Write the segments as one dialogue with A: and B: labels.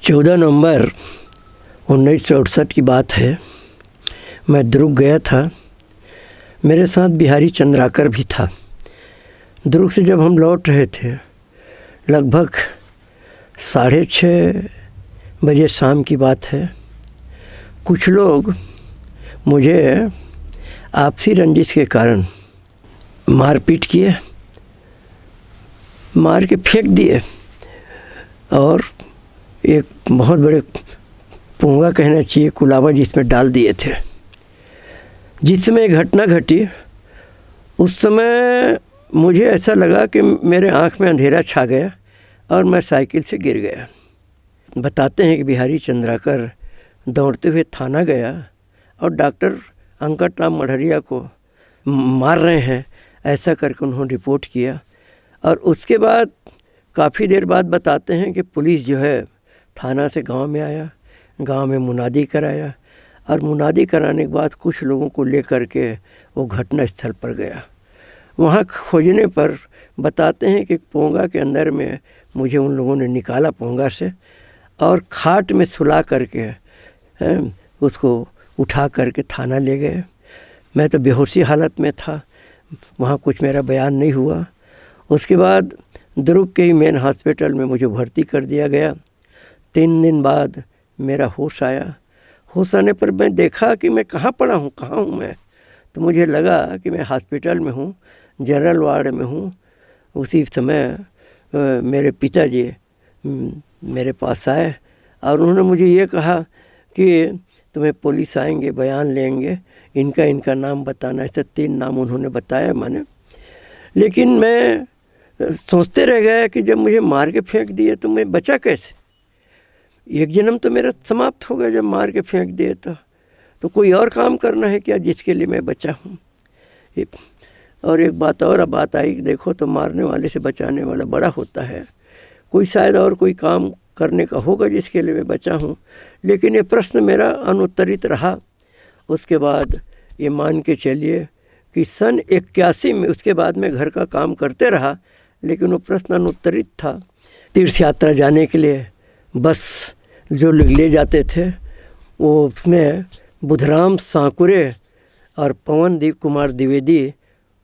A: 14 नवंबर 1968 की बात है। मैं दुर्ग गया था, मेरे साथ बिहारी चंद्राकर भी था। दुर्ग से जब हम लौट रहे थे, लगभग 6:30 बजे शाम की बात है, कुछ लोग मुझे आपसी रंजिश के कारण मारपीट किए, मार के फेंक दिए और एक बहुत बड़े पोंगा कहना चाहिए कुलावा जिसमें डाल दिए थे। जिस समय घटना घटी उस समय मुझे ऐसा लगा कि मेरे आँख में अंधेरा छा गया और मैं साइकिल से गिर गया। बताते हैं कि बिहारी चंद्राकर दौड़ते हुए थाना गया और डॉक्टर अंकटराम मढ़रिया को मार रहे हैं ऐसा करके उन्होंने रिपोर्ट किया। और उसके बाद काफ़ी देर बाद बताते हैं कि पुलिस जो है थाना से गांव में आया, गांव में मुनादी कराया और मुनादी कराने के बाद कुछ लोगों को लेकर के वो घटना स्थल पर गया। वहाँ खोजने पर बताते हैं कि पोंगा के अंदर में मुझे उन लोगों ने निकाला पोंगा से और खाट में सुला करके उसको उठा करके थाना ले गए। मैं तो बेहोशी हालत में था, वहाँ कुछ मेरा बयान नहीं हुआ। उसके बाद दुर्ग के ही मेन हॉस्पिटल में मुझे भर्ती कर दिया गया। 3 दिन बाद मेरा होश आया। होश आने पर मैं देखा कि मैं कहाँ पड़ा हूँ, कहाँ हूँ मैं। तो मुझे लगा कि मैं हॉस्पिटल में हूँ, जनरल वार्ड में हूँ। उसी समय मेरे पिताजी मेरे पास आए और उन्होंने मुझे ये कहा कि तुम्हें पुलिस आएंगे, बयान लेंगे, इनका नाम बताना। ऐसे 3 नाम उन्होंने बताया मैंने। लेकिन मैं सोचते रह गया कि जब मुझे मार के फेंक दिए तो मैं बचा कैसे। एक जन्म तो मेरा समाप्त हो गया जब मार के फेंक दिए तो कोई और काम करना है क्या जिसके लिए मैं बचा हूँ। और एक बात और बात आई, देखो तो मारने वाले से बचाने वाला बड़ा होता है। कोई शायद और कोई काम करने का होगा जिसके लिए मैं बचा हूँ, लेकिन ये प्रश्न मेरा अनुत्तरित रहा। उसके बाद ये मान के चलिए कि सन 81 में उसके बाद मैं घर का काम करते रहा, लेकिन वो प्रश्न अनुत्तरित था। तीर्थ यात्रा जाने के लिए बस जो ले जाते थे वो उसमें बुधराम सांकुरे और पवनदीप कुमार द्विवेदी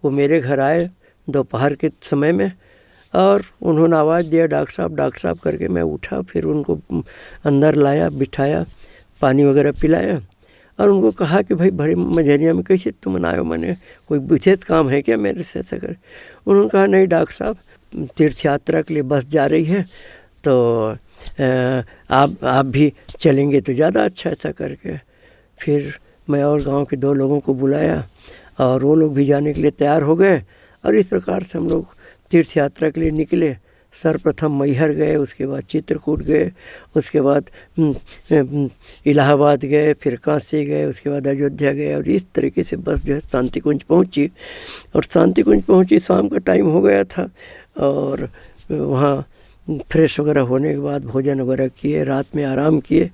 A: वो मेरे घर आए दोपहर के समय में और उन्होंने आवाज़ दिया डॉक्टर साहब करके। मैं उठा, फिर उनको अंदर लाया, बिठाया, पानी वगैरह पिलाया और उनको कहा कि भाई भरे मझरिया में कैसे तुम आए हो, मैंने कोई विशेष काम है क्या मेरे से ऐसा कर। उन्होंने कहा नहीं डॉक्टर साहब, तीर्थ यात्रा के लिए बस जा रही है तो आप भी चलेंगे तो ज़्यादा अच्छा ऐसा करके। फिर मैं और गांव के 2 लोगों को बुलाया और वो लोग भी जाने के लिए तैयार हो गए और इस प्रकार से हम लोग तीर्थ यात्रा के लिए निकले। सर्वप्रथम मैहर गए, उसके बाद चित्रकूट गए, उसके बाद इलाहाबाद गए, फिर काशी गए, उसके बाद अयोध्या गए और इस तरीके से बस जो है शांति कुंज पहुँची। और शांति कुंज पहुँची, शाम का टाइम हो गया था और वहाँ फ्रेश वगैरह होने के बाद भोजन वगैरह किए, रात में आराम किए।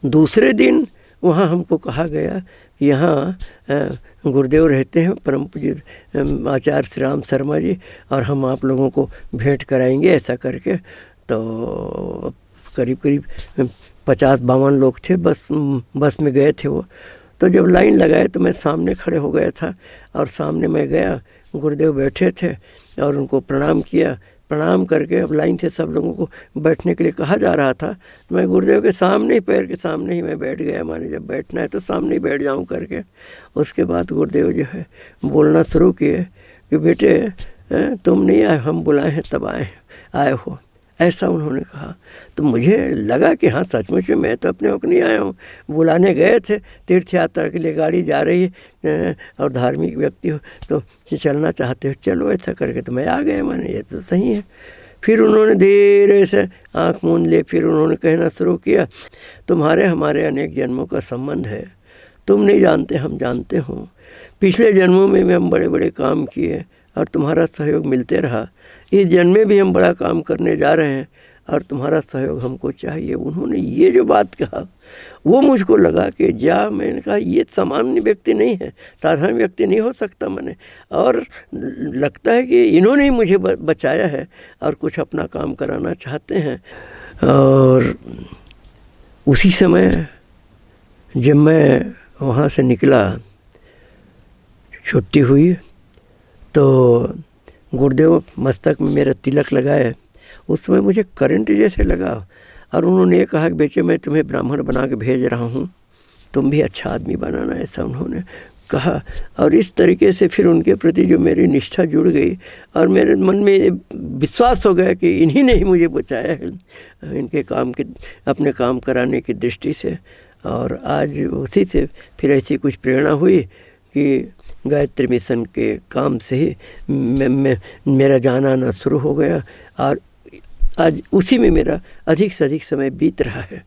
A: दूसरे दिन वहाँ हमको कहा गया यहाँ गुरुदेव रहते हैं परम पूज्य आचार्य श्री राम शर्मा जी और हम आप लोगों को भेंट कराएंगे ऐसा करके। तो करीब 50-52 लोग थे, बस में गए थे वो। तो जब लाइन लगाए तो मैं सामने खड़े हो गया था और सामने मैं गया, गुरुदेव बैठे थे और उनको प्रणाम किया। प्रणाम करके अब लाइन से सब लोगों को बैठने के लिए कहा जा रहा था, तो मैं गुरुदेव के सामने ही, पैर के सामने ही मैं बैठ गया। माने जब बैठना है तो सामने ही बैठ जाऊं करके। उसके बाद गुरुदेव जो है बोलना शुरू किए कि बेटे तुम नहीं आए, हम बुलाए हैं तब आए हो, ऐसा उन्होंने कहा। तो मुझे लगा कि हाँ सचमुच में मैं तो अपने को नहीं आया हूँ, बुलाने गए थे, तीर्थ यात्रा के लिए गाड़ी जा रही है और धार्मिक व्यक्ति हो तो चलना चाहते हो, चलो ऐसा करके तो मैं आ गया। माने ये तो सही है। फिर उन्होंने धीरे से आँख मूंद लिए, फिर उन्होंने कहना शुरू किया, तुम्हारे हमारे अनेक जन्मों का संबंध है, तुम नहीं जानते हम जानते हो। पिछले जन्मों में भी हम बड़े बड़े काम किए और तुम्हारा सहयोग मिलते रहा। इस जन्म में भी हम बड़ा काम करने जा रहे हैं और तुम्हारा सहयोग हमको चाहिए। उन्होंने ये जो बात कहा वो मुझको लगा कि मैंने कहा ये सामान्य व्यक्ति नहीं है, साधारण व्यक्ति नहीं हो सकता मैंने। और लगता है कि इन्होंने ही मुझे बचाया है और कुछ अपना काम कराना चाहते हैं। और उसी समय जब मैं वहाँ से निकला, छुट्टी हुई, तो गुरुदेव मस्तक में मेरा तिलक लगाए। उस समय मुझे करंट जैसे लगा और उन्होंने ये कहा कि बेटे मैं तुम्हें ब्राह्मण बना के भेज रहा हूँ, तुम भी अच्छा आदमी बनाना, ऐसा उन्होंने कहा। और इस तरीके से फिर उनके प्रति जो मेरी निष्ठा जुड़ गई और मेरे मन में विश्वास हो गया कि इन्हीं ने ही मुझे बचाया है इनके काम के, अपने काम कराने की दृष्टि से। और आज उसी से फिर ऐसी कुछ प्रेरणा हुई कि गायत्री मिशन के काम से ही मेरा जाना आना शुरू हो गया और आज उसी में मेरा अधिक से अधिक समय बीत रहा है।